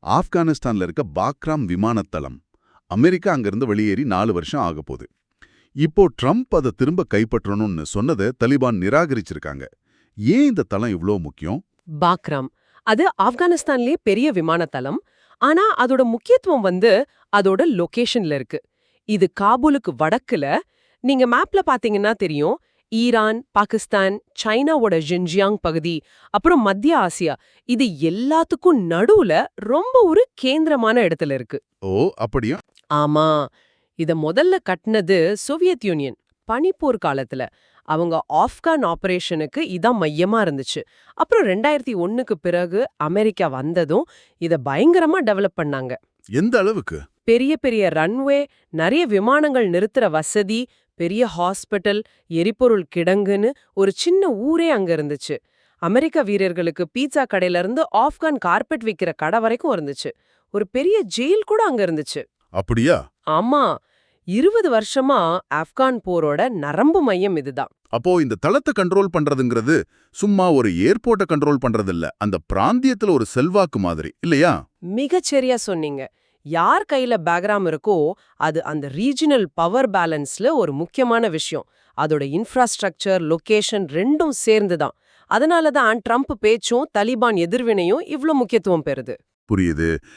ஆப்கானிஸ்தான்ல இருக்க Bagram விமானத்தளம். America அங்கிருந்து வெளியேறி 4 வருஷம் ஆக போகுது. இப்போ ட்ரம்ப் அதை திரும்ப கைப்பற்றணும்னு சொன்னதை தலிபான் நிராகரிச்சிருக்காங்க. ஏன் இந்த தளம் இவ்ளோ முக்கியம்? பாக்ராம் அது ஆப்கானிஸ்தான்லயே பெரிய விமானத்தளம். ஆனா அதோட முக்கியத்துவம் அதோட லொகேஷன்ல இருக்கு. இது காபூலுக்கு வடக்குல. நீங்க மேப்ல பாத்தீங்கன்னா தெரியும். ஈரான், பாகிஸ்தான், சைனாவோட ஜின்ஜியாங் பகுதி, அப்புறம் மத்திய ஆசியா, இது எல்லாத்துக்கும் நடுவுல ரொம்ப ஒரு கேந்திரமான இடத்துல இருக்கு. ஓ, அப்படியா? ஆமா. இத முதல்ல கட்டுனது சோவியத் யூனியன் பனிப்போர் காலத்துல. அவங்க ஆப்கான் ஆபரேஷனுக்கு இதான் மையமா இருந்துச்சு. அப்புறம் 2001க்கு பிறகு அமெரிக்கா வந்ததும் இத பயங்கரமா டெவலப் பண்ணாங்க. எந்த அளவுக்கு? பெரிய பெரிய ரன்வே, நிறைய விமானங்கள் நிறுத்துற வசதி, பெரிய ஹாஸ்பிட்டல், எரிபொருள் கிடங்குன்னு ஒரு சின்ன ஊரே அங்க இருந்துச்சு. அமெரிக்க வீரர்களுக்கு பீட்சா கடையில இருந்து ஆப்கான் கார்பெட் விக்கிற கடை வரைக்கும் இருந்துச்சு. ஒரு பெரிய ஜெயில் கூட அங்க இருந்துச்சு. அப்படியா? ஆமா. 20 வருஷமா ஆப்கான் போரோட நரம்பு மையம் இதுதான். அப்போ இந்த தளத்தை கண்ட்ரோல் பண்றதுங்கிறது சும்மா ஒரு ஏர்போர்ட்டை கண்ட்ரோல் பண்றதில்ல, அந்த பிராந்தியத்துல ஒரு செல்வாக்கு மாதிரி இல்லையா? மிகச்சரியா சொன்னீங்க. யார் கையில பேக்ராம் இருக்கோ அது அந்த ரீஜினல் பவர் பேலன்ஸ்ல ஒரு முக்கியமான விஷயம். அதோட இன்ஃப்ராஸ்ட்ரக்சர், லொகேஷன் ரெண்டும் சேர்ந்து தான். அதனால தான் ட்ரம்ப் பேச்சும் தலிபான் எதிர்வினையும் இவ்ளோ முக்கியத்துவம் பெறுது. புரியுது.